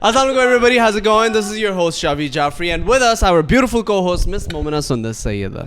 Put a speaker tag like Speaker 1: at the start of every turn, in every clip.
Speaker 1: Assalamualaikum everybody, how's it going? This is your host Shavi Jafri and with us our beautiful co-host Miss Momina Sundar Sayyeda.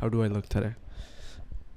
Speaker 1: How do I look today?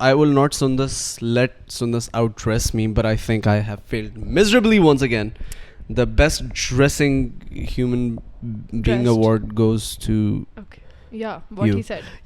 Speaker 1: I will not let Sundas outdress me, but I think I have failed miserably once again. The best dressing human being award goes to
Speaker 2: what
Speaker 1: you.
Speaker 2: He said.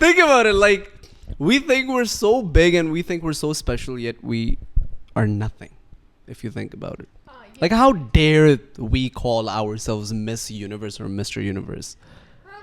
Speaker 1: Think about it, like we think we're so big and we think we're so special, yet we are nothing if you think about it. Like how dare we call ourselves Miss Universe or Mr. Universe?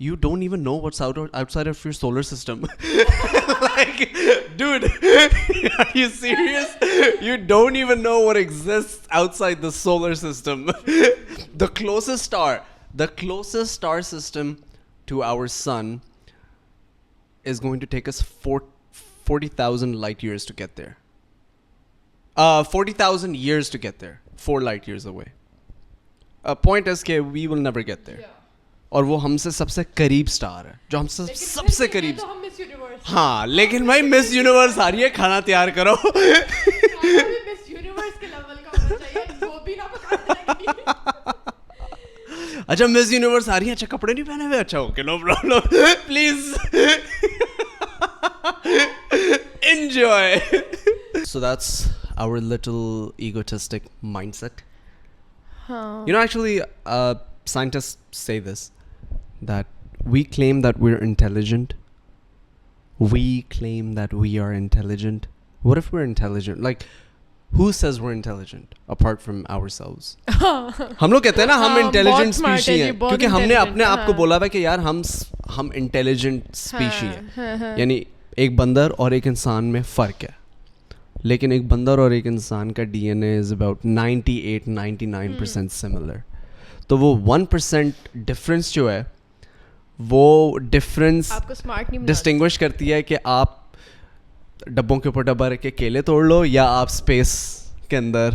Speaker 1: You don't even know what's outside of your solar system. Like, dude, are you serious? You don't even know what exists outside the solar system. The closest star system to our sun is going to take us 40,000 light years to get there. 40,000 years to get there. 4 light years away. Point is that we will never get there. Yeah. اور وہ ہم سے سب سے قریب star ہے, جو ہم سے سب سے قریب. ہاں لیکن بھائی مس یونیورس آ رہی ہے, کھانا تیار کرو. اچھا مس یونیورس آ رہی ہے, اچھا کپڑے نہیں پہنے ہوئے, اچھا okay no problem, please enjoy. So that's our little egotistic mindset. You know, actually, scientists say this, that we claim that we're intelligent. We claim that we are intelligent. What if we're intelligent? Like, who says we're intelligent apart from ourselves? ہم لوگ کہتے ہیں نا ہم intelligent species ہیں, کیونکہ ہم نے اپنے آپ کو بولا تھا کہ یار ہم انٹیلیجنٹ اسپیشی ہیں. یعنی ایک بندر اور ایک انسان میں فرق ہے, لیکن ایک بندر اور ایک انسان کا D N A is about 98-99% similar. تو وہ 1% ڈفرینس جو ہے, وہ ڈفرینس ڈسٹنگوش کرتی ہے کہ آپ ڈبوں کے اوپر ڈبہ رکھ کے کیلے توڑ لو یا آپ اسپیس کے اندر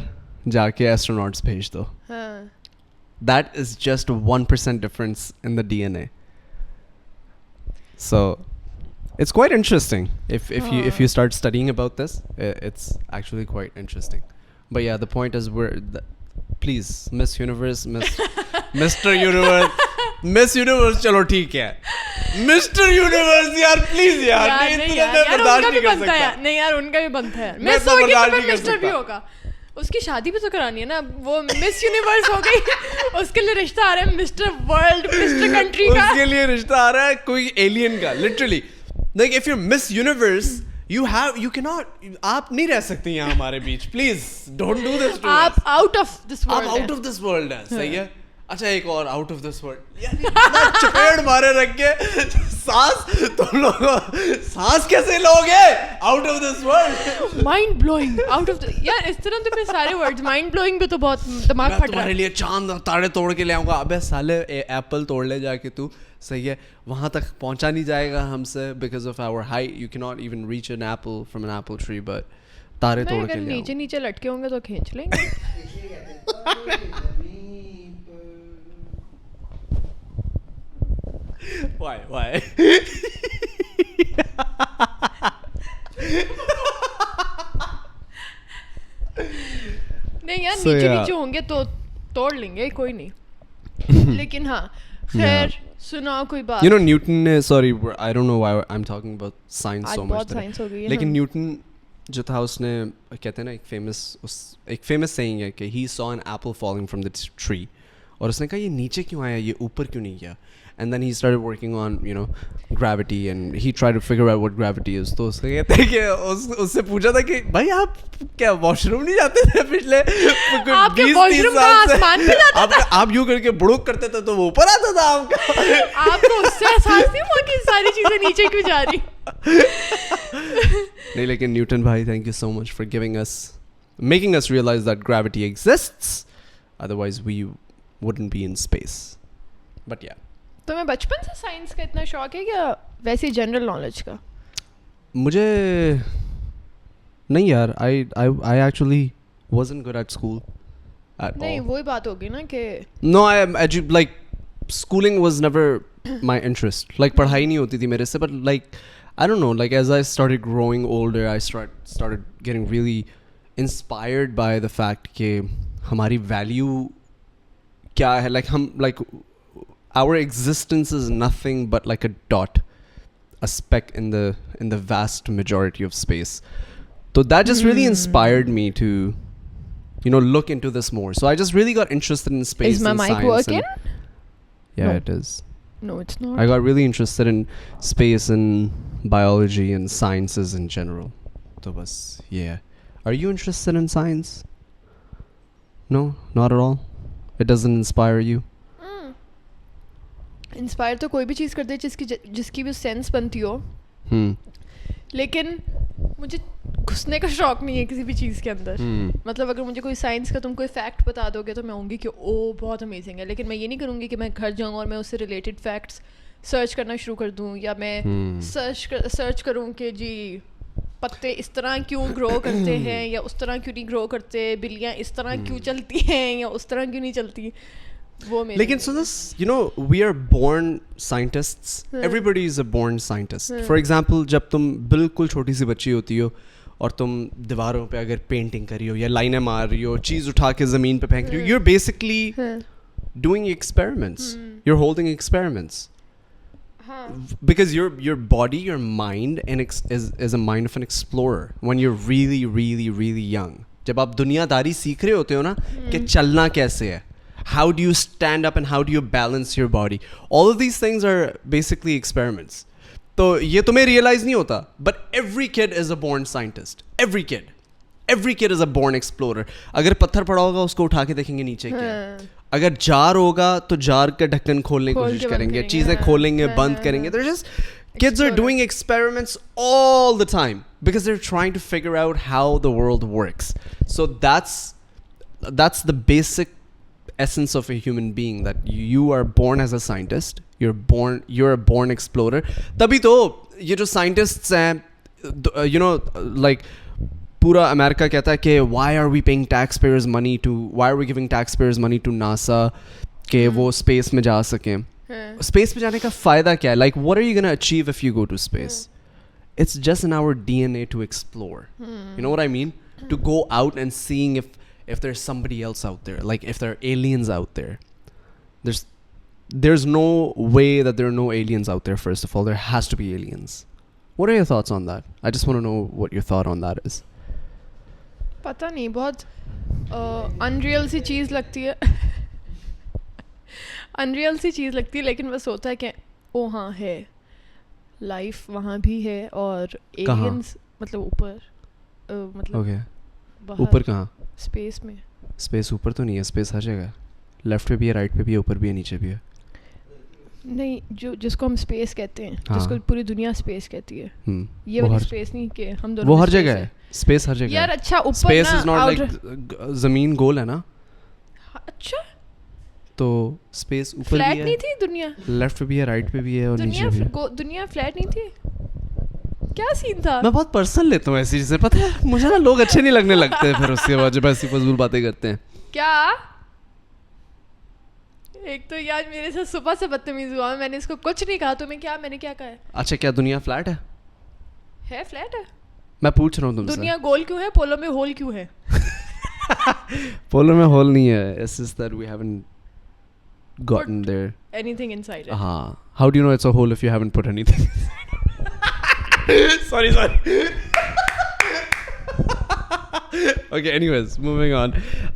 Speaker 1: جا کے ایسٹروناٹس بھیج دو. That is just 1% difference in the D N A. So it's quite interesting if you start studying about this. It's actually quite interesting. But yeah, the point is please Miss Universe, Mr. Universe, Miss Universe chalo theek hai, Mr. Universe yaar please yaar, nahi yaar bardasht nahi kar sakta.
Speaker 2: نہیں یار ان کا بھی بنتا ہے. میں سو کہ mister بھی ہوگا, اس کی شادی بھی تو کرانی ہے نا. وہ مس یونیورس ہو گئی, اس کے لیے رشتہ آ رہا ہے مسٹر ورلڈ, مسٹر کنٹری کا,
Speaker 1: اس کے لیے رشتہ آ رہا ہے کوئی ایلین کا. Literally like if you're Miss Universe, you cannot, آپ نہیں رہ سکتے یہاں ہمارے بیچ. Please don't do this to us.
Speaker 2: آپ آؤٹ آف دس ورلڈ,
Speaker 1: آپ آؤٹ آف دس ورلڈ ہے. صحیح ہے. اچھا ایک اور آؤٹ آف دس ورلڈ, چپیڑ مارے رکھ کے سانس, تم لوگ سانس کیسے لوگے out of this world.
Speaker 2: Mind blowing, out of یار اس طرح تو میں سارے ورڈز مائنڈ بلوئنگ پہ تو بہت دماغ پھٹ رہا ہے.
Speaker 1: تمہارے لیے چاند تارے توڑ کے لے آؤں گا. ابے سالے ایپل توڑ لے جا کے تو, صحیح ہے, وہاں تک پہنچا نہیں جائے گا ہم سے because of our height. You can not even reach an apple from an apple tree, but تارے توڑ کے
Speaker 2: نیچے نیچے لٹکے ہوں گے تو کھینچ لیں گے.
Speaker 1: Why?
Speaker 2: نہیں یار نیچے نیچے ہوں گے تو توڑ لیں گے, کوئی نہیں. لیکن ہاں خیر سنا کوئی بات.
Speaker 1: You know Newton, sorry I don't know why I'm talking about science so much.
Speaker 2: Science ہو گئی ہے.
Speaker 1: لیکن نیوٹن جو تھا اس نے کہتے ہیں نا ایک فیمس سیئنگ ہے کہ he saw an apple falling from the tree اور اس نے کہا یہ نیچے کیوں آیا, یہ اوپر کیوں نہیں گیا. And then he started working on, gravity and he tried to figure out what gravity is. تو اس نے کہتے ہیں کہ اس سے پوچھا تھا کہ بھائی آپ کیا واش روم نہیں جاتے تھے پچھلے 20-30 سال سے, آپ یوں کر کے بڑوک کرتے تھے تو وہ اوپر آتا تھا آپ کا.
Speaker 2: آپ کو اس سے احساس نہیں ہوا کہ ساری چیزیں نیچے کیوں جا رہی.
Speaker 1: نہیں لیکن نیوٹن بھائی, thank you so much for making us realize that gravity exists. Otherwise we wouldn't be in space. But yeah.
Speaker 2: تمہیں بچپن سے سائنس کا اتنا شوق ہے یا ویسے جنرل نالج کا؟
Speaker 1: مجھے نہیں یار, I actually wasn't good at school at all.
Speaker 2: نہیں وہی بات ہوگی نا کہ
Speaker 1: no, like schooling was never my interest. Like پڑھائی نہیں ہوتی تھی میرے سے, but like I don't know, like as I started growing older I started getting really inspired by the fact کہ ہماری value کیا ہے. Like ہم like our existence is nothing but like a dot, a speck in the vast majority of space. So that just really inspired me to, look into this more. So I just really got interested in space.
Speaker 2: Is my mic working?
Speaker 1: Yeah,
Speaker 2: No.
Speaker 1: it is.
Speaker 2: No, it's not.
Speaker 1: I got really interested in space and biology and sciences in general. So bas, yeah. Are you interested in science? No, not at all. It doesn't inspire you?
Speaker 2: Inspire تو کوئی بھی چیز کرتے جس کی بھی sense بنتی ہو, لیکن مجھے گھسنے کا شوق نہیں ہے کسی بھی چیز کے اندر. مطلب اگر مجھے کوئی سائنس کا تم کوئی فیکٹ بتا دو گے تو میں ہوں گی کہ او بہت امیزنگ ہے, لیکن میں یہ نہیں کروں گی کہ میں گھر جاؤں اور میں اس سے ریلیٹڈ فیکٹس سرچ کرنا شروع کر دوں, یا میں سرچ کروں کہ جی پتے اس طرح کیوں گرو کرتے ہیں یا اس طرح کیوں نہیں گرو کرتے, بلیاں اس طرح کیوں چلتی ہیں یا اس طرح کیوں نہیں چلتی.
Speaker 1: لیکن so this, we are born scientists. Everybody is a born scientist. For example, جب تم بالکل چھوٹی سی بچی ہوتی ہو اور تم دیواروں پہ اگر پینٹنگ کر رہی ہو یا لائنیں مار رہی ہو, چیز اٹھا کے زمین پہ پھینک رہی ہو, you're basically doing experiments. You're holding experiments. Because your body, your mind is a mind of an explorer when you're really, really, really young. جب آپ دنیا داری سیکھ رہے ہوتے ہو نا کہ چلنا کیسے ہے, how do you stand up and how do you balance your body, all of these things are basically experiments. تو یہ تمہیں ریئلائز نہیں ہوتا, but every kid is a born scientist. Every kid is a born explorer. اگر پتھر پڑا ہوگا اس کو اٹھا کے دیکھیں گے نیچے کیا ہے, اگر جار ہوگا تو جار کا ڈھکن کھولنے کی کوشش کریں گے, چیزیں کھولیں گے, بند کریں گے. They're just kids are doing experiments all the time because they're trying to figure out how the world works. So that's the basic essence of a human being, that you are born as a scientist, you're a born explorer. Tabhi to ye jo scientists hain, like pura America kehta hai ki why are we giving taxpayers money to NASA کہ وہ space میں جا سکیں. Space میں جانے کا فائدہ کیا ہے؟ Like what are you gonna achieve if you go to space? It's just in our DNA to explore. You know what I mean? To go out and seeing if there's somebody else out there, like if there are aliens out there. There's no way that there are no aliens out there. First of all, there has to be aliens. What are your thoughts on that? I just want to know what your thought on that is.
Speaker 2: پتہ نہیں, بہت unreal سی چیز لگتی ہے, unreal سی چیز لگتی ہے, لیکن بس ہوتا ہے کہ او ہاں ہے, لائف وہاں بھی ہے, اور ایلینز مطلب اوپر, مطلب
Speaker 1: اوپر کہاں؟
Speaker 2: اسپیس میں.
Speaker 1: اسپیس اوپر تو نہیں ہے, اسپیس ہر جگہ ہے, لیفٹ پہ بھی ہے, رائٹ پہ بھی ہے, اوپر بھی ہے, نیچے بھی ہے.
Speaker 2: نہیں, جس کو ہم اسپیس کہتے ہیں, جس کو پوری دنیا اسپیس کہتی ہے, یہ والی اسپیس نہیں کہ ہم دونوں,
Speaker 1: وہ ہر جگہ ہے, اسپیس ہر جگہ
Speaker 2: یار. اچھا اوپر
Speaker 1: اسپیس از ناٹ لائک زمین گول ہے نا.
Speaker 2: اچھا
Speaker 1: تو اسپیس اوپر
Speaker 2: فلیٹ
Speaker 1: بھی ہے,
Speaker 2: نہیں تھی دنیا,
Speaker 1: لیفٹ پہ بھی ہے, رائٹ پہ بھی ہے, اور نیچے بھی ہے.
Speaker 2: دنیا فلیٹ نہیں تھی, کیا سین تھا؟
Speaker 1: میں بہت پرسنل لیتا ہوں ایسی چیزیں, پتہ ہے مجھے نا لوگ اچھے نہیں لگنے لگتے پھر اس کے بعد جب ایسی فضول باتیں کرتے ہیں.
Speaker 2: کیا ایک تو یار میرے ساتھ صبح سے بدتمیز ہوا, میں نے اس کو کچھ نہیں کہا, تمہیں کیا, میں نے کیا کہا ہے؟
Speaker 1: اچھا کیا دنیا فلیٹ ہے؟
Speaker 2: ہے فلیٹ ہے,
Speaker 1: میں پوچھ رہا ہوں تم سے.
Speaker 2: دنیا گول کیوں ہے, پولو میں ہول کیوں ہے؟
Speaker 1: پولو میں ہول نہیں ہے, it's just that we haven't gotten there.
Speaker 2: Anything inside it.
Speaker 1: How do you know it's a hole if you haven't put anything inside? Sorry. Okay, anyways, moving on.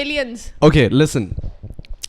Speaker 2: Aliens.
Speaker 1: Okay, listen.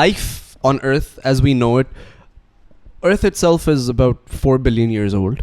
Speaker 1: Life on Earth as we know it, Earth itself is about 4 billion years old.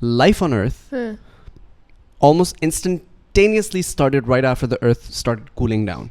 Speaker 1: Life on Earth almost instantaneously started right after the Earth started cooling down.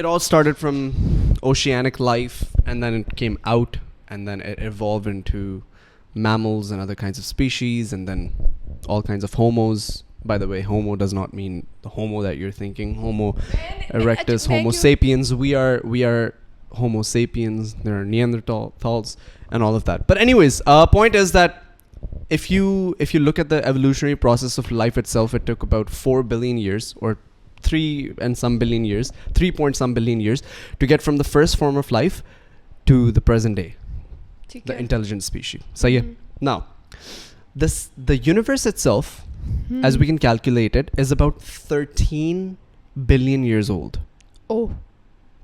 Speaker 1: It all started from oceanic life, and then it came out, and then it evolved into mammals and other kinds of species, and then all kinds of homos. By the way, homo does not mean the homo that you're thinking. Homo erectus, homo sapiens. We are homo sapiens. There are Neanderthals and all of that. But anyways, point is that if you look at the evolutionary process of life itself, it took about 4 billion years, or 3 and some billion years, 3 point some billion years, to get from the first form of life to the present day, the intelligent species. So yeah. Now, the universe itself, as we can calculate it, is about 13 billion years old.
Speaker 2: Oh.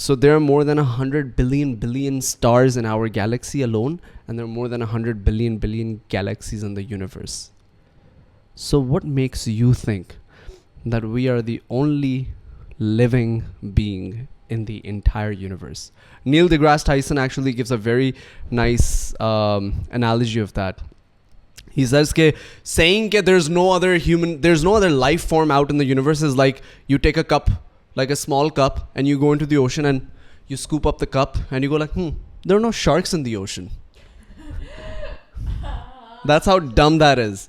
Speaker 1: So there are more than 100 billion stars in our galaxy alone, and there are more than 100 billion galaxies in the universe. So what makes you think that we are the only living being in the entire universe? Neil deGrasse Tyson actually gives a very nice analogy of that. He says that saying that there's no other life form out in the universe is like you take a cup, like a small cup, and you go into the ocean and you scoop up the cup and you go like, there are no sharks in the ocean. That's how dumb that is.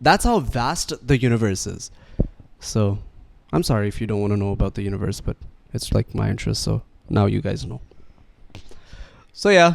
Speaker 1: That's how vast the universe is. So, I'm sorry if you don't want to know about the universe, but it's like my interest, so now you guys know. So yeah,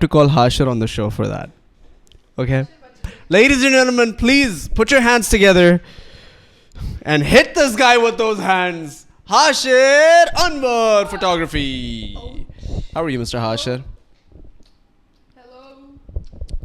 Speaker 1: to call Hashir on the show for that. Okay? Ladies and gentlemen, please put your hands together and hit this guy with those hands. Hashir Anwar Photography. How are you, Mr. Hashir?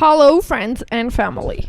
Speaker 2: Hello friends and family.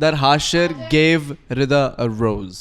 Speaker 1: that Hashir gave Rida a rose.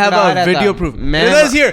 Speaker 1: have a video proof. Rida is here.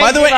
Speaker 1: By the way,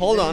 Speaker 1: Hold on.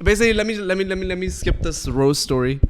Speaker 1: let me skip this rose story.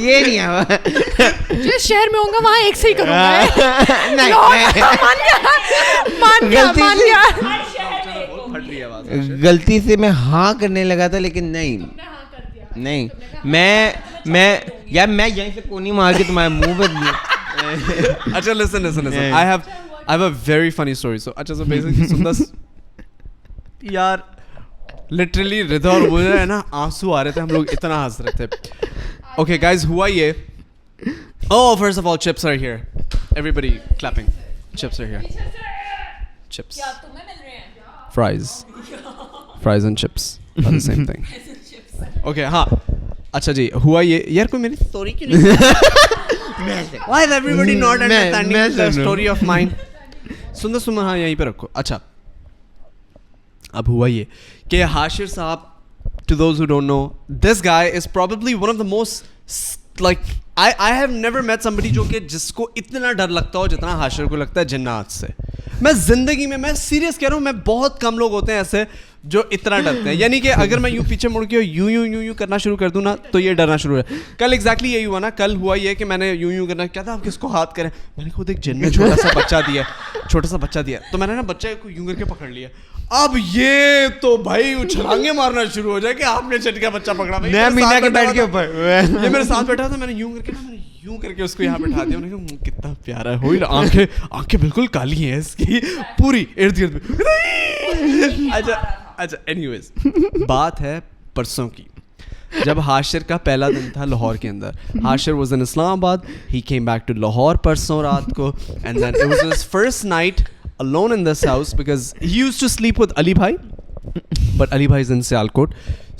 Speaker 3: یہ نہیں ہے
Speaker 2: جس شہر میں ہوں گا وہاں ایک سے ہی کروں گا.
Speaker 3: غلطی سے میں ہاں کرنے لگا تھا لیکن نہیں میں یار میں یہیں سے کونی مار کے تمہارے منہ پہ.
Speaker 1: اچھا listen I have a very funny story. So اچھا so basically سندس یار literally رضا اور مجھے ہے نا آنسو آ رہے تھے, ہم لوگ اتنا ہنس رہے تھے. Okay guys, ہوا یہ, oh first of all chips are here, everybody clapping, chips are here, chips, fries and chips are the same thing. Okay ہاں اچھا جی ہوا یہ, یار کوئی میری story کیوں نہیں, why is everybody not understanding the story of mine. سندر ہاں یہیں پہ رکھو. اچھا اب ہوا یہ کہ حاشر صاحب, to those who don't know, this guy is probably one of the most like I have never met somebody جو کہ جس کو اتنا ڈر لگتا ہو جتنا حاشر کو لگتا ہے جنات سے. میں زندگی میں سیریس کہہ رہا ہوں, میں بہت کم لوگ ہوتے ہیں ایسے جو اتنا ڈرتے ہیں. یعنی کہ اگر میں یوں پیچھے مڑ کے یوں کرنا شروع کر دوں نا تو یہ ڈرنا شروع ہے. کل ایگزیکٹلی یہی ہوا نا, کل ہوا یہ کہ میں نے یوں کرنا کیا تھا, آپ کس کو ہاتھ کریں, میں نے خود ایک جن میں چھوٹا سا بچہ دیا تو میں نے نا بچے کو یوں کر کے پکڑ لیا. اب یہ تو بھائی چھلانگیں مارنا شروع ہو جائے کہ آپ نے چٹکا بچہ پکڑا.
Speaker 3: میں مینا کے بیٹھ کے اوپر
Speaker 1: یہ میرے ساتھ بیٹھا تھا, میں نے یوں کر کے اس کو یہاں بٹھا دیا. میں نے کہا کتنا پیارا ہے, ہوئی آنکھیں بالکل کالی ہیں اس کی پوری ارد گرد. اچھا اینیویز بات ہے پرسوں کی, جب حاشر کا پہلا دن تھا لاہور کے اندر. Hashir was in Islamabad, he came back to Lahore پرسوں رات کو, and then it was his first night alone in this house because he used to sleep with Ali Bhai, but Ali Bhai is in Sialkot,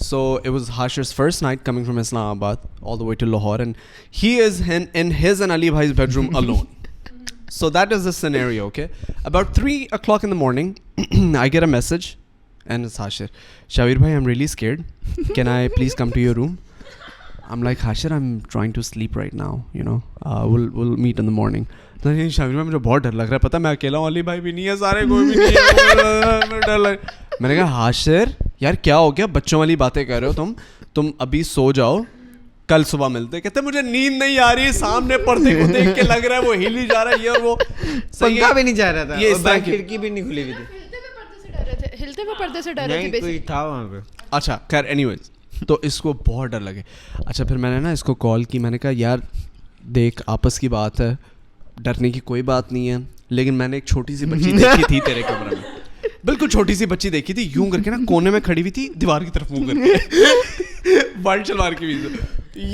Speaker 1: so it was Hashir's first night coming from Islamabad all the way to Lahore, and he is in his and Ali Bhai's bedroom alone. So that is the scenario. Okay, about 3 o'clock in the morning I get a message and it's Hashir. Shabir Bhai, I'm really scared, can I please come to your room? I'm like, Hashir, I'm trying to sleep right now, you know, we'll meet in the morning. شامل میں مجھے بہت ڈر لگ رہا ہے, پتہ میں اکیلا ہوں, علی بھائی بھی نہیں ہے, سارے کوئی بھی نہیں ہے, ڈر لگ. میں نے کہا حاشر یار کیا ہو گیا, بچوں والی باتیں کر رہے ہو تم ابھی سو جاؤ, کل صبح ملتے. کہتے مجھے نیند نہیں آ رہی, سامنے پردے کو دیکھ کے لگ رہا ہے وہ ہل ہی جا رہا ہے, یہ اور وہ
Speaker 3: پنکھا بھی نہیں جا رہا تھا, یہ کھڑکی بھی نہیں کھلی ہوئی تھی,
Speaker 2: ہلتے ہوئے پردے سے ڈر رہے تھے,
Speaker 3: کوئی تھا وہاں پہ.
Speaker 1: اچھا خیر اینیویز تو اس کو بہت ڈر لگے. اچھا پھر میں نے نا اس کو کال کی, میں نے کہا یار دیکھ آپس کی بات ہے, ڈرنے کی کوئی بات نہیں ہے, لیکن میں نے ایک چھوٹی سی بچی دیکھی تھی تیرے کمرے میں, بالکل چھوٹی سی بچی دیکھی تھی, یوں کر کے نا کونے میں کھڑی ہوئی تھی, دیوار کی طرف منہ کر کے, وائٹ شلوار کی بھی.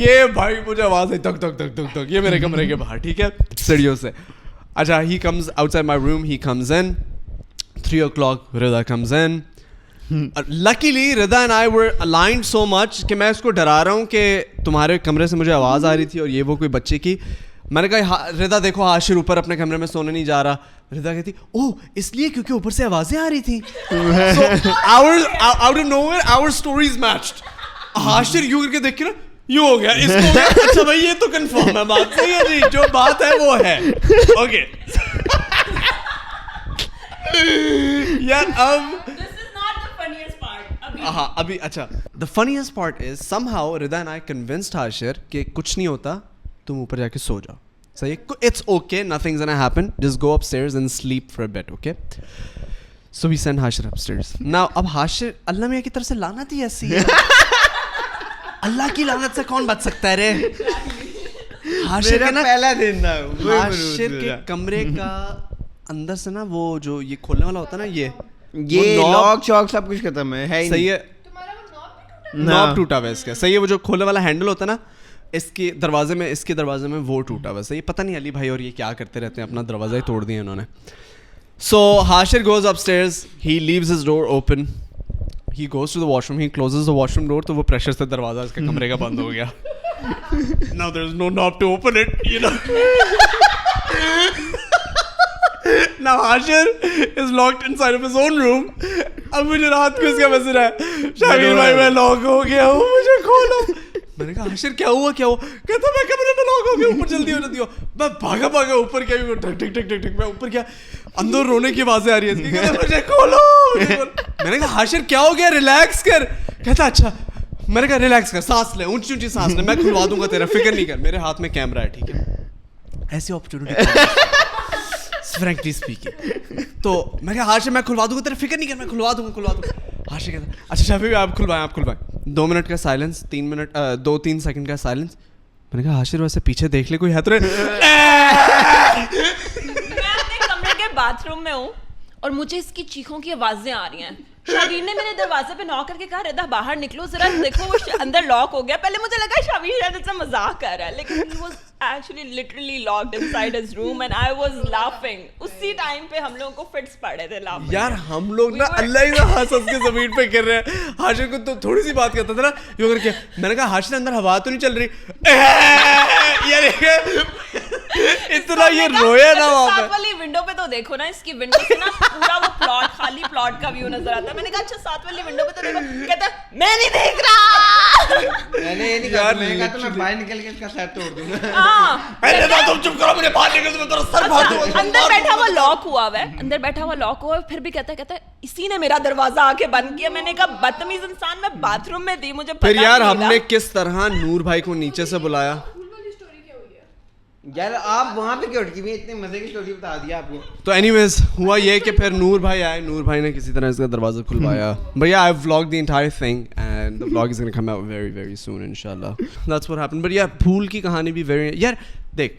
Speaker 1: یہ بھائی مجھے آواز ہے دک دک دک دک دک, یہ میرے کمرے کے باہر, ٹھیک ہے, سیڑھیوں سے. اچھا he comes out side my room, he comes in 3 o'clock, Rida comes in. Luckily Rida and I were aligned so much کہ میں اس کو ڈرا رہا ہوں کہ تمہارے کمرے سے مجھے آواز آ رہی تھی اور یہ وہ کوئی بچے کی. میں نے کہا رضا دیکھو حاشر اوپر اپنے کمرے میں سونے نہیں جا رہا. رضا کہتی اوہ اس لیے کیونکہ اوپر سے آوازیں آ رہی تھیں. out of nowhere our stories matched. Hashir یوں کر کے دیکھ کے نا یوں ہو گیا, اس کو ہو گیا اچھا بھائی یہ تو کنفرم ہے, بات صحیح ہے جی, جو بات ہے وہ ہے. اوکے یار اب ہاں ابھی اچھا the funniest part is somehow Rida and I convinced Hashir کہ کچھ نہیں ہوتا, تم اوپر جا کے سو جاؤ, صحیح ہے, it's okay, nothing's gonna happen, just go upstairs and sleep for a bit, okay. So we send Hashir upstairs. Now اب حاشر اللہ میاں کی طرف سے لعنت ہی ایسی ہے, اللہ کی لعنت سے کون بچ سکتا ہے رے. حاشر کا نا
Speaker 3: پہلا دن تھا,
Speaker 1: حاشر کے کمرے کا اندر سے نا وہ جو یہ کھولنے والا ہوتا ہے نا,
Speaker 3: یہ لاک چاک سب کچھ ختم ہے,
Speaker 1: صحیح ہے, ناب ٹوٹا ہوا ہے اس کا, صحیح ہے, وہ جو کھولنے والا ہینڈل ہوتا ہے نا اس کے دروازے میں وہ ٹوٹا ہوا ہے, صحیح, پتہ نہیں علی بھائی اور یہ کیا کرتے رہتے ہیں, اپنا دروازہ ہی توڑ دیا انہوں نے. سو Hashir goes upstairs, he leaves his door open, he goes to the washroom, he closes the washroom door, تو وہ پریشر سے دروازہ اس کے کمرے کا بند ہو گیا. Now there is no knob to open it, you know. Now Hashir is locked inside of his own room. اب مجھے رات کو اس کا میسج آیا, شاہیر بھائی میں لاک ہو گیا ہوں, مجھے کھولو. میں نے کہا حاشر کیا ہوا, کہتا میں کمرے میں لاک ہو گیا, اوپر جلدی ہو جاتی ہو. میں بھاگا اوپر کیا, ٹک ٹک ٹک ٹک ٹک, میں اوپر کیا, اندر رونے کی آوازیں آ رہی ہیں, مجھے کھولو. میں نے کہا حاشر کیا ہو گیا, ریلیکس کر. کہتا اچھا میں نے کہا ریلیکس کر, سانس لے, اونچی اونچی سانس لے, میں کھلوا دوں گا تیرا, فکر نہیں کر. میرے ہاتھ میں کیمرہ ہے, ٹھیک ہے, ایسی اپرچونٹی فرینکلی اسپیکنگ. تو میں کہا ہاشم میں کھلوا دوں گا تیرا, فکر نہیں کر, میں کھلوا دوں گا. ہاشم کہتا اچھا شفیع آپ کھلوائیں. 2 منٹ کا سائلنس, 2-3 سیکنڈ کا سائلنس. میں نے کہا ہاشر ویسے پیچھے دیکھ لے کوئی ہے تو
Speaker 4: میں اپنے کمرے کے باتھ روم میں ہوں اور مجھے اس کی چیخوں کی آوازیں آ رہی ہیں. شابیر نے میرے دروازے پہ ناک کر کے کہا رضا باہر نکلو ذرا دیکھو وہ اندر لاک ہو گیا. پہلے مجھے لگا شابیر شاید اس سے مذاق کر رہا ہے, لیکن he was actually literally locked inside his room and I was laughing. اسی ٹائم پہ ہم لوگوں کو فٹس پڑے تھے laughing.
Speaker 1: یار ہم لوگ نا اللہ ہی نا ہنس ہنس کے زمین پہ گر رہے ہیں. ہاشر کو تو تھوڑی سی بات کرتا تھا نا یوں کر کے, میں نے کہا ہاشر اندر ہوا تو نہیں چل رہی, یار اتنا یہ رویا نا وہاں پہ.
Speaker 4: ساتھ والی ونڈو پہ تو دیکھو نا, اس کی ونڈو سے نا پورا وہ پلاٹ, خالی پلاٹ کا ویو نظر آتا ہے. میں نے کہا اچھا ساتھ والی ونڈو پہ تو دیکھو, کہتا میں نہیں دیکھ رہا.
Speaker 3: میں نے یہ نہیں کہا, میں نے کہا تو میں باہر نکل کے اس کا سر توڑ دوں گا.
Speaker 4: ہاں
Speaker 1: تم چپ کرو, مجھے باہر نکل دو, تیرا سر پھاڑ دوں گا.
Speaker 4: اندر بیٹھا ہوا لاک ہوا ہے, اندر بیٹھا ہوا لاک ہوا ہے, پھر بھی کہتا ہے اسی نے میرا دروازہ آ کے بند کیا. میں نے کہا بدتمیز انسان, میں باتھ روم میں تھی, مجھے پتہ
Speaker 1: پھر یار
Speaker 4: نہیں
Speaker 1: ہم
Speaker 4: تھا.
Speaker 1: نے کس طرح نور بھائی کو نیچے سے بلایا.
Speaker 3: یار آپ وہاں پہ کیوں اٹکی ہوئی, اتنے مزے کی اسٹوری بتا دیا آپ کو.
Speaker 1: تو اینی ویز ہوا یہ کہ پھر نور بھائی آئے, نور بھائی نے کسی طرح اس کا دروازہ کھلوایا. But yeah, I've vlogged the entire thing and the vlog is going to come out very very soon inshallah. That's what happened. But yeah, پھول کی کہانی بھی very, یار دیکھ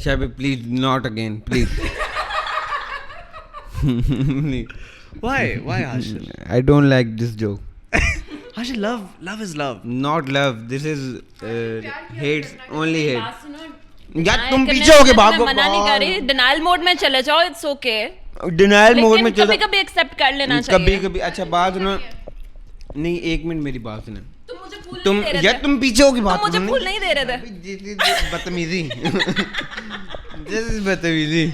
Speaker 3: Shabbir please not again please.
Speaker 1: why Hashim?
Speaker 3: I don't like this joke.
Speaker 1: Hashim, love is love.
Speaker 3: Not love, this is hate, only hate.
Speaker 4: بات سنو,
Speaker 3: یار تم پیچھے ہو کے بھاگو.
Speaker 4: منع نہیں کر رہی, ڈینائل موڈ میں چلے جاؤ, اٹس اوکے.
Speaker 3: ڈینائل موڈ میں
Speaker 4: کبھی کبھی ایکسپٹ کر لینا چاہیے.
Speaker 3: کبھی کبھی. اچھا بات سنو, نہیں ایک منٹ میری بات سنیں.
Speaker 4: تم مجھے پھول
Speaker 3: تم
Speaker 4: نہیں دے رہے
Speaker 3: یار
Speaker 4: تھے,
Speaker 3: تم پیچھے ہو کے بات
Speaker 4: تم مجھے پھول نہیں دے رہے تھے.
Speaker 3: بدتمیزی, دس از بدتمیزی.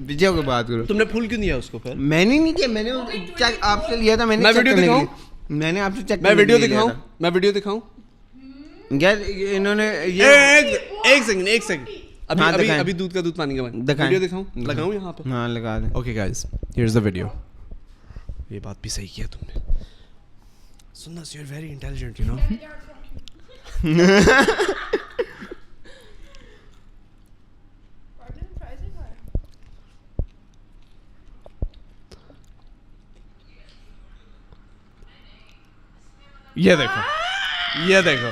Speaker 3: پیچھے ہو کے بات کرو.
Speaker 1: تم نے پھول کیوں دیا اس کو پھر؟
Speaker 3: میں نے نہیں دیا, میں نے چیک آپ سے لیا تھا. میں نے
Speaker 1: ویڈیو دکھاؤں,
Speaker 3: میں نے آپ سے چیک,
Speaker 1: میں ویڈیو دکھاؤں.
Speaker 3: یار انہوں نے
Speaker 1: ایک سیکنڈ ابھی دودھ کا دودھ پانی کا ویڈیو دکھاؤں, لگاؤں یہاں پہ.
Speaker 3: ہاں لگا دیں.
Speaker 1: Okay guys, here's the video. یہ بات بھی صحیح کیا تم نے. سننا, you are very intelligent, you know. یہ دیکھو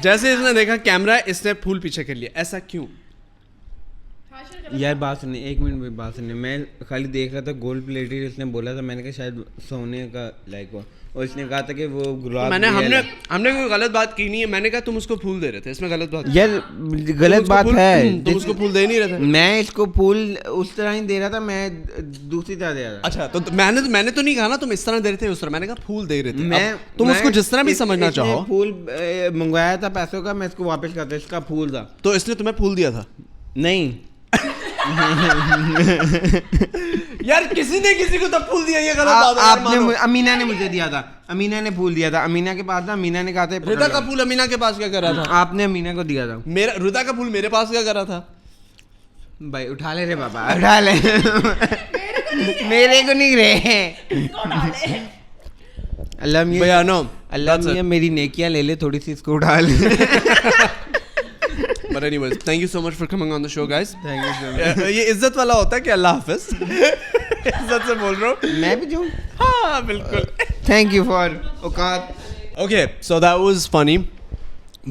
Speaker 1: جیسے اس نے دیکھا کیمرہ, اس نے پھول پیچھے کر لیا. ایسا کیوں؟
Speaker 3: یار بات سنیں, ایک منٹ میں بات سنیں. میں خالی دیکھ رہا تھا گولڈ پلیٹڈ, اس نے بولا تھا, میں نے کہا شاید سونے کا لائک ہوا, اور اس نے کہا تھا کہ وہ گلاب.
Speaker 1: ہم نے کوئی غلط بات کی نہیں ہے. میں نے کہا تم اس کو پھول دے رہے تھے, اس میں غلط بات.
Speaker 3: یار غلط بات ہے,
Speaker 1: تم اس کو پھول دے نہیں رہے تھے.
Speaker 3: میں اس کو پھول اس طرح نہیں دے رہا تھا, میں دوسری طرح دے رہا تھا.
Speaker 1: اچھا, تو میں نے تو نہیں کہا نا تم اس طرح دے رہے تھے, اس طرح میں نے کہا پھول دے رہے تھے. تم اس کو جس طرح بھی سمجھنا چاہو.
Speaker 3: پھول منگوایا تھا پیسوں کا, میں اس کو واپس کرتا, اس کا پھول تھا,
Speaker 1: تو اس لیے تمہیں پھول دیا تھا.
Speaker 3: نہیں
Speaker 1: یار کسی نے کسی کو تو پھول دیا, یہ غلط بات ہے.
Speaker 3: آپ نے, امینا نے مجھے دیا تھا, امینا نے پھول دیا تھا, امینا کے پاس تھا, امینا نے کہا تھا.
Speaker 1: ردا کا پھول امینا کے پاس کیا کر رہا تھا؟
Speaker 3: آپ نے امینا کو دیا تھا.
Speaker 1: میرا ردا کا پھول میرے پاس کیا کر رہا تھا؟
Speaker 3: بھائی اٹھا لے رے بابا, اٹھا لے, میرے کو نہیں رہے. اللہ میاں, اللہ میاں میری نیکیاں لے لے تھوڑی سی, اس کو اٹھا لے.
Speaker 1: But anyways, thank you so much for coming on the show, guys.
Speaker 3: Thank you so much.
Speaker 1: یہ عزت والا ہوتا ہے کہ اللہ حافظ. عزت سے بول رہا ہوں.
Speaker 3: میں بھی جو.
Speaker 1: ہاں بالکل.
Speaker 3: Thank you for اوقات.
Speaker 1: Okay, so that was funny,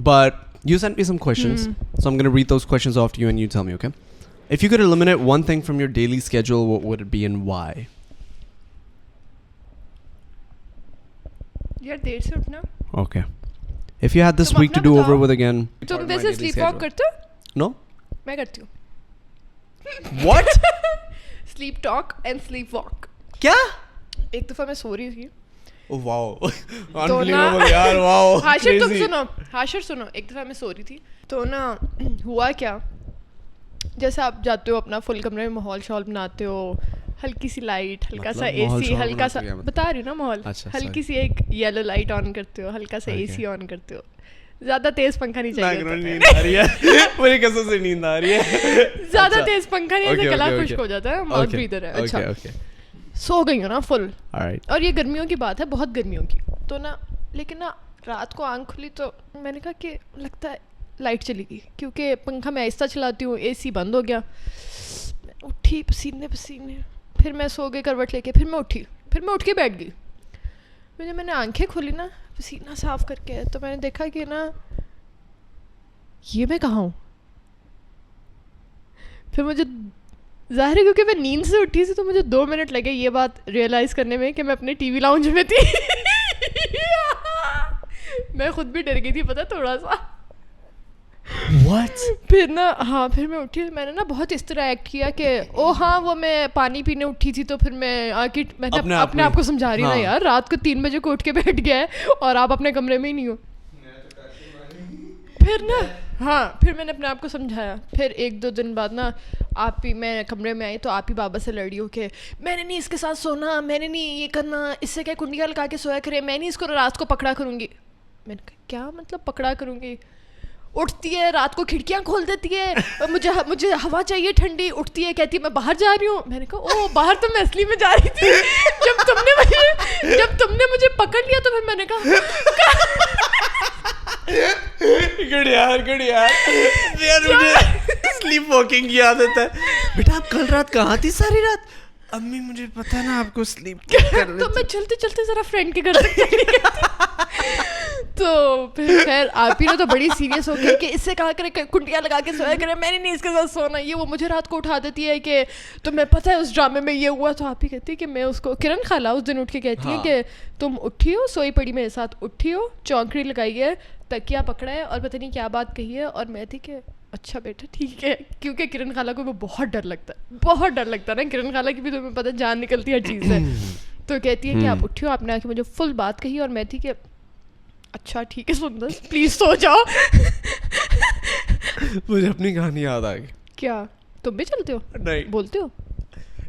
Speaker 1: but you sent me some questions, so I'm going to read those questions off to you and you tell me, okay? If you could eliminate one thing from your daily schedule, what would it be and why?
Speaker 2: یار دیر سے اٹھنا.
Speaker 1: Okay. If you had this week to do over with again.
Speaker 2: تم ویسے slip walk کرتے ہو؟
Speaker 1: No?
Speaker 2: میں کرتی ہوں.
Speaker 1: What?
Speaker 2: Slip talk and sleep walk.
Speaker 1: کیا؟
Speaker 2: ایک دفعہ میں سو رہی تھی.
Speaker 1: واو, unbelievable یار, واو.
Speaker 2: ہاشر تم سنو, ہاشر سنو, ایک دفعہ میں سو رہی تھی تو نا ہوا کیا, جیسے آپ جاتے ہو اپنا فل کمرے میں ماحول شال بناتے ہو, ہلکی سی لائٹ, ہلکا سا اے سی, ہلکا سا بتا رہی ہوں نا ماحول, ہلکی سی ایک یلو لائٹ آن کرتے ہو, ہلکا سا اے سی آن کرتے ہو, زیادہ تیز پنکھا نہیں چاہیے,
Speaker 1: نیند آ رہی ہے, میری قسم سے نیند آ رہی ہے,
Speaker 2: زیادہ تیز پنکھا نہیں, ایسے گلا خشک ہو جاتا ہے, ماؤتھ بریتھر ہے. اچھا سو گئی ہوں نا فل, اور یہ گرمیوں کی بات ہے, بہت گرمیوں کی. تو نا لیکن نا رات کو آنکھ کھلی تو میں نے کہا کہ لگتا ہے لائٹ چلی گئی, کیونکہ پنکھا میں آہستہ چلاتی ہوں, اے سی بند ہو گیا. اٹھی پسینے پسینے, پھر میں سو گئی کروٹ لے کے, پھر میں اٹھی, پھر میں اٹھ کے بیٹھ گئی. جب میں نے آنکھیں کھولی نا پسینہ صاف کر کے, تو میں نے دیکھا کہ نا یہ میں کہاں ہوں. پھر مجھے ظاہر ہے کیونکہ میں نیند سے اٹھی تھی تو مجھے 2 منٹ لگے یہ بات ریئلائز کرنے میں کہ میں اپنے ٹی وی لاؤنج میں تھی. میں خود بھی ڈر گئی تھی پتہ تھوڑا سا.
Speaker 1: What?
Speaker 2: پھر نا ہاں پھر میں اٹھی, میں نے نا بہت اس طرح ایکٹ کیا کہ او ہاں وہ میں پانی پینے اٹھی تھی, تو پھر میں آ کے میں اپنے آپ کو سمجھا رہی نا یار رات کو 3 بجے کو اٹھ کے بیٹھ گیا ہے اور آپ اپنے کمرے میں ہی نہیں ہو. پھر نا ہاں پھر میں نے اپنے آپ کو سمجھایا. پھر 1-2 دن بعد نا آپ ہی میں کمرے میں آئی تو آپ ہی بابا سے لڑی ہو کہ میں نے نہیں اس کے ساتھ سونا, میں نے نہیں یہ کرنا, اس سے کیا کنڈیاں لگا کے سویا کرے, میں نہیں اس کو رات کو پکڑا کروں گی. میں نے کہا کیا مطلب پکڑا کروں گی؟ اٹھتی ہے رات کو کھڑکیاں کھول دیتی ہے, مجھے ہوا چاہیے ٹھنڈی, اٹھتی ہے کہتی ہے میں باہر جا رہی ہوں. میں نے کہا او باہر تو میں اصلی میں جا رہی تھی. جب تم نے مجھے پکڑ لیا تو پھر میں نے کہا
Speaker 1: گڈ یار مجھے سلیپ واکنگ کی عادت ہے. بیٹا آپ کل رات کہاں تھی ساری رات؟ امی مجھے پتا نا آپ کو سلیپ
Speaker 2: تو میں چلتے چلتے ذرا فرینڈ کے گھر تک چلی گئی. تو پھر خیر آپ ہی نے تو بڑی سیریس ہو گئی کہ اس سے کہا کرے کنڈیاں لگا کے سویا کرے, میں نے نہیں اس کے ساتھ سونا. یہ وہ مجھے رات کو اٹھا دیتی ہے کہ تمہیں پتہ ہے اس ڈرامے میں یہ ہوا. تو آپ ہی کہتی ہے کہ میں اس کو کرن خالہ اس دن اٹھ کے کہتی ہے کہ تم اٹھی ہو, سوئی پڑی میرے ساتھ, اٹھی ہو, چونکڑی لگائی ہے, تکیا پکڑا ہے اور پتہ نہیں کیا بات کہی ہے. اور میں تھی کہ اچھا بیٹا ٹھیک ہے, کیونکہ کرن خالہ کو وہ بہت ڈر لگتا ہے نا. کرن خالہ کی بھی تمہیں پتہ جان نکلتی ہے ہر چیز سے. تو کہتی ہے کہ آپ اٹھی ہو, آپ نے آ کے مجھے فل بات کہی. اور میں تھی کہ اچھا ٹھیک ہے سندر پلیز سو جاؤ.
Speaker 1: مجھے اپنی کہانی یاد آ گئی.
Speaker 2: کیا تم بھی چلتے ہو
Speaker 1: نہیں
Speaker 2: بولتے ہو؟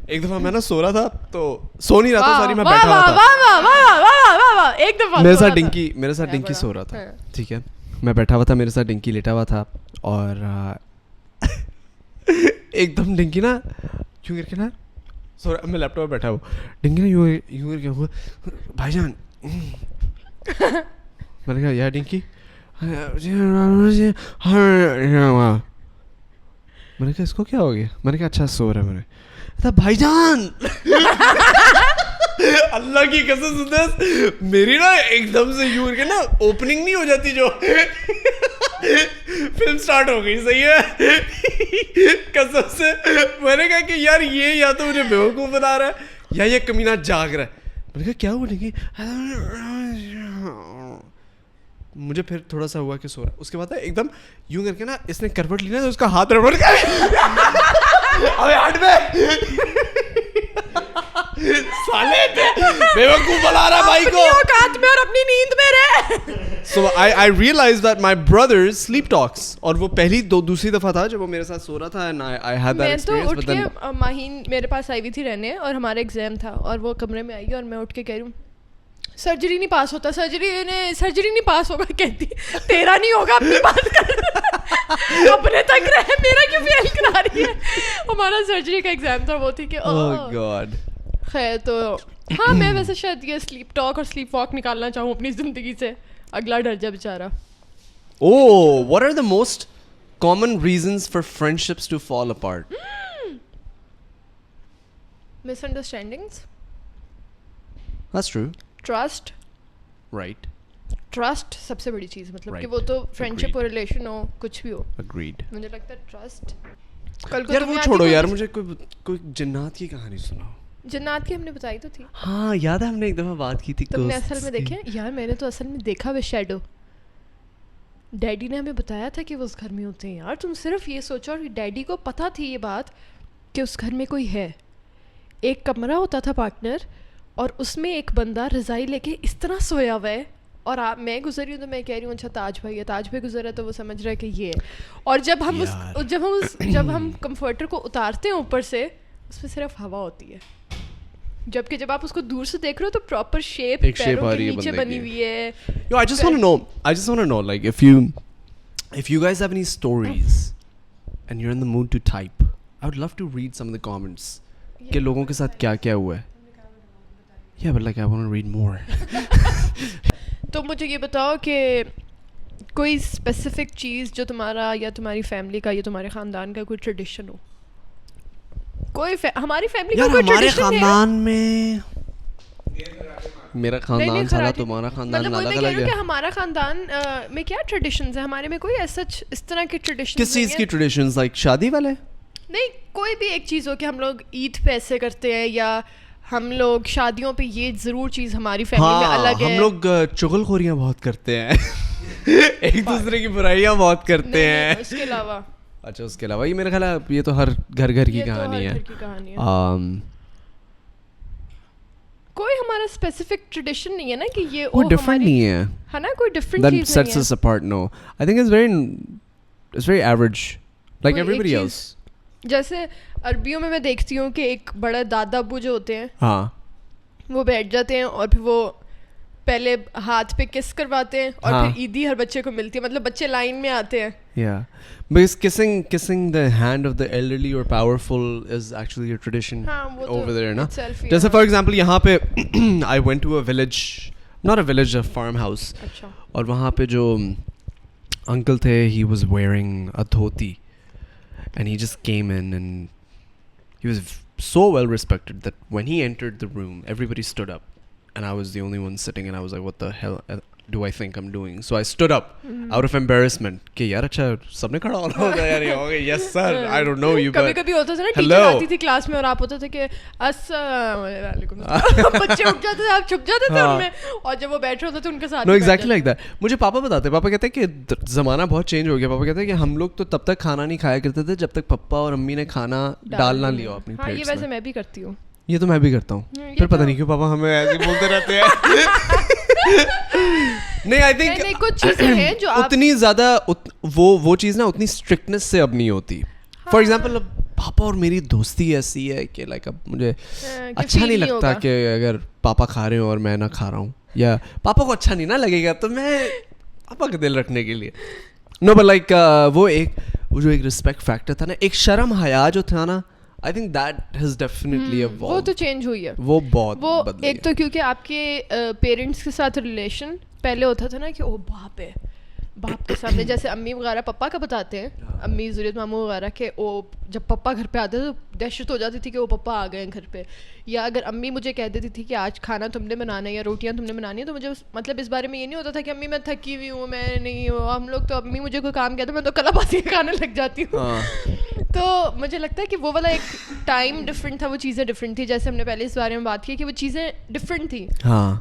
Speaker 1: ایک دفعہ میں نا سو رہا تھا, تو سو نہیں رہا تھا ساری, میں بیٹھا ہوا تھا.
Speaker 2: ایک دفعہ
Speaker 1: میرے ساتھ ڈنکی سو رہا تھا, ٹھیک ہے, میں بیٹھا ہوا تھا, میرے ساتھ ڈنکی لیٹا ہوا تھا. اور ایک دم ڈنکی نا کیوں کر کے نا سو رہا, میں لیپ ٹاپ پہ بیٹھا ہوں, ڈنکی نا یوں کر کے ہوا بھائی جان. میں نے کہا یار ڈنکی, میں نے کہا اس کو کیا ہو گیا؟ میں نے کہا اچھا سو رہا ہے. میں نے بھائی جان اللہ کی قسم سندس میری نا ایک دم سے یوں کے نا اوپننگ نہیں ہو جاتی جو فلم سٹارٹ ہو گئی, صحیح ہے قسم سے. میں نے کہا کہ یار یہ یا تو مجھے بیوقوف بنا رہا ہے یا یہ کمینہ جاگ رہا ہے. میں نے کہا کیا ہوا نہیں, مجھے پھر تھوڑا سا ہوا کہ سو رہا. اس کے بعد ایک دم یوں کر کے نا اس نے کروٹ لی نا, تو اس کا ہاتھ ربڑ سالے بیوقوف بنا رہا بھائی کو
Speaker 2: اوقات میں اور اپنی نیند میں رہے.
Speaker 1: So I realized that my brother sleep talks, اور وہ پہلی دوسری دفعہ تھا جب وہ میرے ساتھ سو رہا تھا, and I had that experience.
Speaker 2: میں تو اٹھ کے ماہین میرے پاس آئی ہوئی تھی رہنے, اور ہمارا ایگزام تھا, اور وہ کمرے میں آئی اور میں اٹھ کے کہہ رہی ہوں سرجری نہیں پاس ہوتا, سرجری نہیں پاس ہوگا. کہتی تیرا نہیں ہوگا, اپنی بات کر اپنے تک رہے, میرا کیوں فیل کرا رہی ہے. ہمارا سرجری کا ایگزام تھا, وہ تھی کہ
Speaker 1: oh god.
Speaker 2: خیر تو ہاں میں ویسے شاید یہ سلیپ ٹاک اور سلیپ واک نکالنا چاہوں اپنی زندگی سے, اگلا ڈر جا بیچارہ.
Speaker 1: Oh, what are the most common reasons for friendships to fall apart?
Speaker 2: Misunderstandings.
Speaker 1: That's true.
Speaker 2: Trust.
Speaker 1: Right.
Speaker 2: Trust سب سے بڑی چیز, مطلب کہ
Speaker 1: Right.
Speaker 2: وہ تو فرینڈشپ
Speaker 1: Agreed.
Speaker 2: اور ریلیشن ہو کچھ بھی ہو,
Speaker 1: Agreed.
Speaker 2: مجھے لگتا ہے ٹرسٹ. کل کو
Speaker 1: یار وہ چھوڑو یار, مجھے کوئی جنات کی کہانی سناؤ.
Speaker 2: جنات کی ہم نے بتائی تو تھی.
Speaker 1: ہاں یاد ہے ہم نے ایک دفعہ بات کی تھی.
Speaker 2: تم نے اصل میں دیکھے یار, میں نے تو اصل میں دیکھا وہ شیڈو. ڈیڈی نے ہمیں بتایا تھا کہ وہ اس گھر میں ہوتے ہیں. یار تم صرف یہ سوچو, اور ڈیڈی کو پتہ تھی یہ بات کہ اس گھر میں کوئی ہے. ایک کمرہ ہوتا تھا پارٹنر, اور اس میں ایک بندہ رضائی لے کے اس طرح سویا ہوا ہے, اور میں گزری ہوں تو میں کہہ رہی ہوں اچھا تاج بھائی ہے, تاج بھائی گزرا ہے تو وہ سمجھ رہا ہے کہ یہ ہے. اور جب ہم کمفرٹر کو اتارتے ہیں اوپر سے, اس میں صرف ہوا ہوتی ہے, جبکہ جب آپ اس کو دور سے دیکھ رہے ہو تو پراپر شیپ پیروں کے نیچے بنی ہوئی ہے.
Speaker 1: Yo, I just want to know like if you guys have any stories and you're in the mood to type, I would love to read some of the comments کہ لوگوں کے ساتھ کیا کیا ہوا ہے. Yeah, but like I want to read more.
Speaker 2: تو مجھے یہ بتاؤ کہ کوئی اسپیسیفک چیز جو تمہارا یا تمہاری فیملی کا یا تمہارے خاندان کا کوئی ٹریڈیشن ہو. کوئی ہماری فیملی کا کوئی
Speaker 1: ہمارے
Speaker 2: ٹریڈیشن
Speaker 1: خاندان میں میرا خاندان سارا تمہارا خاندان
Speaker 2: مطلب
Speaker 1: الگ
Speaker 2: میں
Speaker 1: الگ
Speaker 2: کہ
Speaker 1: ہے.
Speaker 2: ہمارا خاندان میں کیا ٹریڈیشنز ہیں ہمارے میں کوئی ایسا اس طرح کے ٹریڈیشن.
Speaker 1: کس چیز کی ٹریڈیشنز؟ لائک شادی والے؟
Speaker 2: نہیں, کوئی بھی ایک چیز ہو کہ ہم لوگ عید پہ ایسے کرتے ہیں یا ہم لوگ شادیوں پہ یہ ضرور چیز ہماری فیملی میں الگ ہے.
Speaker 1: ہم لوگ چغل خوریاں بہت کرتے ہیں, ایک دوسرے کی برائیاں بہت کرتے ہیں.
Speaker 2: اس کے علاوہ
Speaker 1: اچھا, اس کے علاوہ یہ میرا خیال ہے یہ تو ہر گھر کی کہانی ہے.
Speaker 2: کوئی ہمارا اسپیسیفک ٹریڈیشن نہیں ہے نا کہ یہ
Speaker 1: کوئی ڈفرینٹ نہیں ہے
Speaker 2: نا, کوئی ڈفرینٹ چیز
Speaker 1: that sets us apart. No, I think it's very average like everybody else.
Speaker 2: جیسے عربیوں میں دیکھتی ہوں کہ ایک بڑا دادا ابو جو ہوتے ہیں
Speaker 1: ہاں
Speaker 2: وہ بیٹھ جاتے ہیں اور پھر وہ پہلے ہاتھ پہ کس کرواتے ہیں اور پھر عیدی ہر بچے کو ملتی ہے, مطلب بچے لائن میں آتے ہیں.
Speaker 1: Yeah, because kissing the hand of the elderly or powerful is actually a tradition over there, na? Just for example, yahan pe I went to a village, not a village, a farmhouse.
Speaker 2: اچھا.
Speaker 1: اور وہاں پہ جو uncle تھے, he was wearing a dhoti and he just came in and he was so well respected that when he entered the room everybody stood up and I was the only one sitting and I was like, what the hell do I think I'm doing? So I stood up out of embarrassment کہ یار اچھا سب نے کھڑا ہونا ہوتا ہے یار. یہ یس سر, I don't know you,
Speaker 2: کبھی کبھی ہوتا تھا نا ٹیچر آتی تھی کلاس میں اور آپ ہوتا تھا کہ السلام علیکم, بچے اٹھ جاتے تھے, آپ چھپ جاتے تھے ان میں, اور جب وہ بیٹھ رہے ہوتے تھے ان کے ساتھ.
Speaker 1: No, exactly like that. مجھے پاپا بتاتے, پاپا کہتے ہیں کہ زمانہ بہت چینج ہو گیا. پاپا کہتے ہیں کہ ہم لوگ تو تب تک کھانا نہیں کھایا کرتے تھے جب تک پپا اور امی نے کھانا ڈالنا لیا اپنی پلیٹس میں.
Speaker 2: یہ ویسے میں بھی کرتی ہوں,
Speaker 1: یہ تو میں بھی کرتا ہوں. پھر پتہ نہیں کیوں پاپا ہمیں ایسے بولتے رہتے ہیں. نہیں, آئی تھنک
Speaker 2: کچھ چیزیں ہیں جو
Speaker 1: اتنی زیادہ وہ چیز نا اتنی اسٹرکٹنس سے اب نہیں ہوتی. فار ایگزامپل اب پاپا اور میری دوستی ایسی ہے کہ لائک اب مجھے اچھا نہیں لگتا کہ اگر پاپا کھا رہے ہوں اور میں نہ کھا رہا ہوں, یا پاپا کو اچھا نہیں نہ لگے گا تو میں پاپا کا دل رکھنے کے لیے. نو بٹ لائک وہ جو ایک رسپیکٹ فیکٹر تھا نا, ایک شرم حیا جو تھا نا, I think that has definitely evolved.
Speaker 2: وہ تو چینج ہوئی ہے,
Speaker 1: وہ بہت بدلی ہے.
Speaker 2: ایک تو کیونکہ آپ کے پیرنٹس کے ساتھ ریلیشن پہلے ہوتا تھا نا کہ وہ باپ ہے, باپ کے سامنے جیسے امی وغیرہ پپا کا بتاتے ہیں, امی ضرورت ماموں وغیرہ کہ وہ جب پپا گھر پہ آتے تھے تو دہشت ہو جاتی تھی کہ وہ پپا آ گئے ہیں گھر پہ. یا اگر امی مجھے کہہ دیتی تھی کہ آج کھانا تم نے بنانا ہے یا روٹیاں تم نے بنانی ہے, تو مجھے مطلب اس بارے میں یہ نہیں ہوتا تھا کہ امی میں تھکی ہوئی ہوں, میں نہیں ہوں. ہم لوگ تو امی مجھے کوئی کام کہتے میں تو کلا باسی کھانے لگ جاتی ہوں. تو مجھے لگتا ہے کہ وہ والا ایک ٹائم ڈفرینٹ تھا, وہ چیزیں ڈفرینٹ تھی. جیسے ہم نے پہلے اس بارے میں بات کی کہ وہ چیزیں ڈفرینٹ تھیں.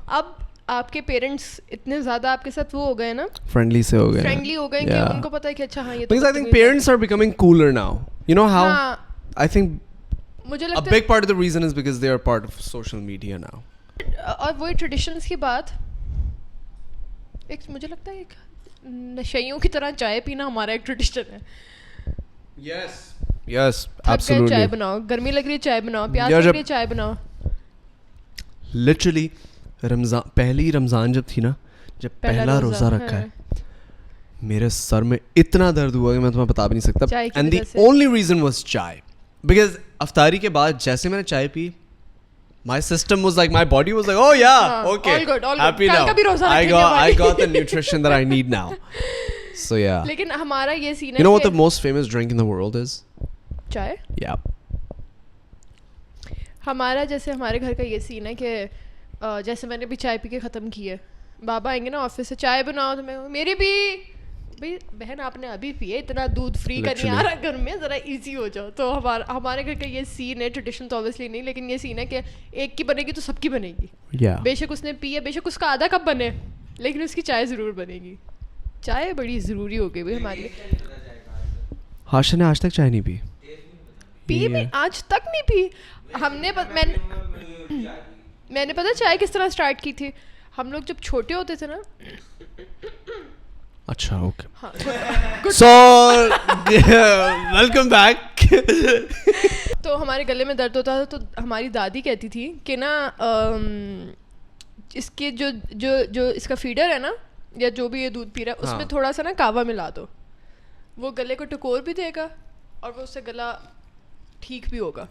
Speaker 2: اب آپ کے پیرنٹس اتنے زیادہ آپ کے ساتھ وہ ہو گئے نا, فرینڈلی ہو گئے کہ ان کو پتہ ہے کہ اچھا ہاں یہ تو.
Speaker 1: Because I think parents are becoming cooler now. You know how? I think
Speaker 2: مجھے
Speaker 1: a big part of the reason is because they are part of social media now.
Speaker 2: اور وہی ٹریڈیشنس کی بات, ایک مجھے لگتا ہے ایک نشیوں کی طرح چائے پینا ہمارا ایک ٹریڈیشن ہے.
Speaker 1: Yes, absolutely.
Speaker 2: چائے بناؤ, گرمی لگ رہی ہے چائے بناؤ, پیاس لگ رہی ہے چائے بناؤ.
Speaker 1: Literally پہلی رمضان جب تھی نا, جب پہلا روزہ رکھا ہے, میرے سر میں اتنا درد ہوا کہ میں تمہیں بتا بھی نہیں سکتا. And the only reason was chai. Because افطاری کے بعد جیسے میں نے چائے پی, my system was like, my body was like, oh yeah, okay,
Speaker 2: all good.
Speaker 1: happy now. I got the nutrition that I need now. So yeah.
Speaker 2: لیکن ہمارا یہ سین ہے,
Speaker 1: you know what the most famous drink in the world is?
Speaker 2: چائے.
Speaker 1: Yeah.
Speaker 2: ہمارا جیسے ہمارے گھر کا یہ سین ہے کہ جیسے میں نے بھی چائے پی کے ختم کی ہے, بابا آئیں گے نا آفس سے, چائے بناؤ, تو میں میری بھی بھائی بہن آپ نے ابھی پیے, اتنا دودھ فری کا نہیں آ رہا گھر میں, ذرا ایزی ہو جاؤ. تو ہمارے گھر کا یہ سین ہے, ٹریڈیشن تو اوبیسلی نہیں, لیکن یہ سین ہے کہ ایک کی بنے گی تو سب کی بنے گی. بے شک اس نے پی ہے, بے شک اس کا آدھا کپ بنے, لیکن اس کی چائے ضرور بنے گی. چائے بڑی ضروری ہو گئی بھائی ہمارے لیے.
Speaker 1: ہاشا نے آج تک چائے نہیں
Speaker 2: پی بھی آج تک نہیں پی. ہم نے میں نے پتا چائے کس طرح اسٹارٹ کی تھی. ہم لوگ جب چھوٹے ہوتے تھے نا,
Speaker 1: اچھا اوکے, سو ویلکم بیک.
Speaker 2: تو ہمارے گلے میں درد ہوتا تھا, تو ہماری دادی کہتی تھی کہ نا اس کے جو اس کا فیڈر ہے نا, یا جو بھی یہ دودھ پی رہا ہے, اس میں تھوڑا سا نا کہوا ملا دو, وہ گلے کو ٹکور بھی دے گا اور وہ اس سے گلا ٹھیک بھی ہوگا.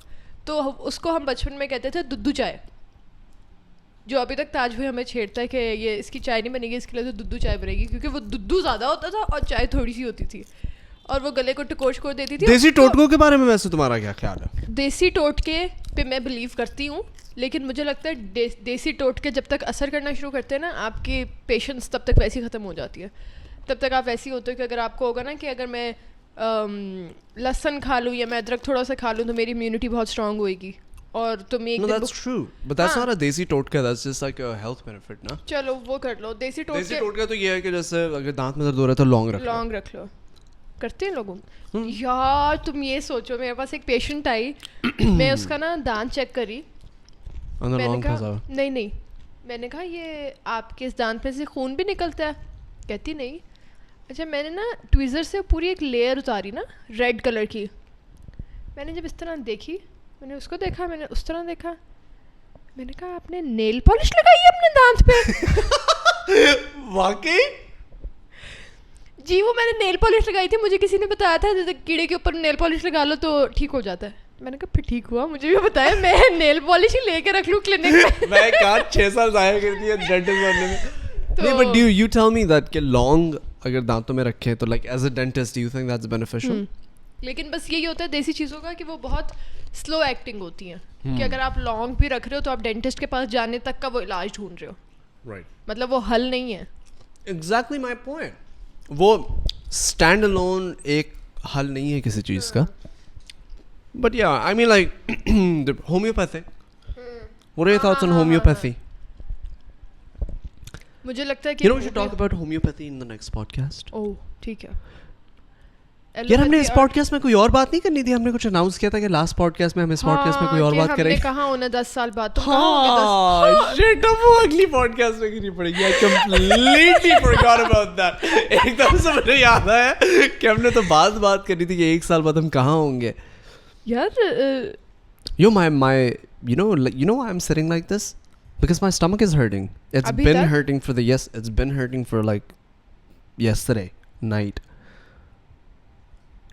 Speaker 2: تو اس کو ہم بچپن میں کہتے تھے دودھ چائے. جو ابھی تک تاج بھائی ہمیں چھیڑتا ہے کہ یہ اس کی چائے نہیں بنے گی, اس کے لیے تو دودھ چائے بنے گی, کیونکہ وہ دودھ زیادہ ہوتا تھا اور چائے تھوڑی سی ہوتی تھی اور وہ گلے کو ٹکوش کر دیتی تھی.
Speaker 1: دیسی ٹوٹکوں کے بارے میں ویسے تمہارا کیا خیال ہے؟
Speaker 2: دیسی ٹوٹکے پہ میں بلیو کرتی ہوں, لیکن مجھے لگتا ہے دیسی ٹوٹکے جب تک اثر کرنا شروع کرتے ہیں نا, آپ کی پیشنس تب تک ویسی ختم ہو جاتی ہے. تب تک آپ ویسی ہوتے ہو کہ اگر آپ کو ہوگا نا کہ اگر میں لہسن کھا لوں یا میں ادرک تھوڑا سا کھا لوں تو میری امیونٹی بہت اسٹرانگ ہوئے گی, اور تم ایک دن
Speaker 1: that's true, but that's not a desi totka, that's just like a health benefit, نا.
Speaker 2: چلو وہ کر لو. دیسی
Speaker 1: ٹوٹکا تو یہ ہے کہ جیسے اگر دانت میں درد ہو رہا ہے تو لونگ
Speaker 2: رکھ لو. کرتے ہیں لوگوں یار. تم یہ سوچو, میرے پاس ایک پیشنٹ آئی, میں اس کا نا دانت چیک کری, میں نے کہا نہیں, میں نے کہا یہ آپ کے اس دانت میں سے خون بھی نکلتا ہے؟ کہتی نہیں. اچھا, میں نے نا ٹویزر سے پوری ایک لیئر اتاری نا ریڈ کلر کی. میں نے جب اس طرح دیکھی, میں نے اس کو دیکھا, میں نے اس طرح دیکھا, میں نے کہا آپ نے نیل پالش لگائی ہے اپنے دانت پہ؟
Speaker 1: واقعی؟
Speaker 2: جی وہ میں نے نیل پالش لگائی تھی, مجھے کسی نے بتایا تھا جیسے کیڑے کے اوپر نیل پالش لگا لو تو ٹھیک ہو جاتا ہے. میں نے کہا پھر ٹھیک ہوا, مجھے بھی بتایا, میں نیل پالش ہی لے کے رکھ لوں کلینک میں.
Speaker 1: میں کہا 6 سال ضائع کر دیا ڈینٹسٹ بننے میں. نہیں, but do you tell me that کہ لانگ اگر دانتوں میں رکھیں تو like as a dentist do you think that's beneficial?
Speaker 2: لیکن بس یہی ہوتا ہے دیسی چیزوں کا کہ وہ بہت سلو ایکٹنگ ہوتی ہیں, کہ اگر آپ لانگ بھی رکھ رہے ہو تو آپ ڈینٹسٹ کے پاس جانے تک کا وہ علاج ڈھونڈ رہے ہو,
Speaker 1: رائٹ,
Speaker 2: مطلب وہ حل نہیں ہے.
Speaker 1: Exactly my point. وہ اسٹینڈ الون ایک حل نہیں ہے کسی چیز کا. بٹ یا I mean like homeopathic, what are your thoughts on homeopathy?
Speaker 2: مجھے لگتا ہے کہ
Speaker 1: you know we should talk about homeopathy in the next podcast.
Speaker 2: اوہ ٹھیک ہے.
Speaker 1: یار ہم نے اس پوڈ کاسٹ میں کوئی اور بات نہیں کرنی تھی, ہم نے کچھ اناؤنس کیا تھا کہ لاسٹ پوڈ کاسٹ میں ہم اس پوڈ کاسٹ میں کوئی اور بات کریں گے.
Speaker 2: کہاں ہونا 10 سال بعد, تو
Speaker 1: ہاں شٹ, اب وہ اگلی پوڈ کاسٹ میں کرنی پڑے گی. I completely forgot about that. ایک دم سے مجھے یاد آیا کہ ہم نے تو بات کرنی تھی کہ 1 سال بعد ہم کہاں ہوں گے.
Speaker 2: یار
Speaker 1: my you know why I'm sitting like this? Because my stomach is hurting. It's been hurting it's been hurting for like yesterday night.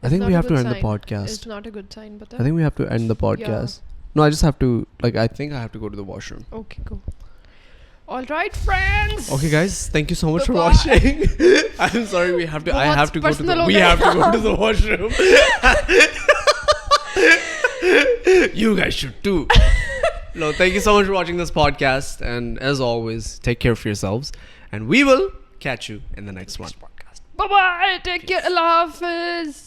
Speaker 1: I think we have to end the podcast.
Speaker 2: It's not a good sign, but
Speaker 1: I think we have to end the podcast. No, I just have to I think I have to go to the washroom.
Speaker 2: Okay, go. All right, friends.
Speaker 1: Okay, guys, thank you so much for watching. I'm sorry, we have to go to the washroom. You guys should too. No, thank you so much for watching this podcast, and as always, take care of yourselves, and we will catch you in the next one.
Speaker 2: Bye bye, take care, Allah Hafiz.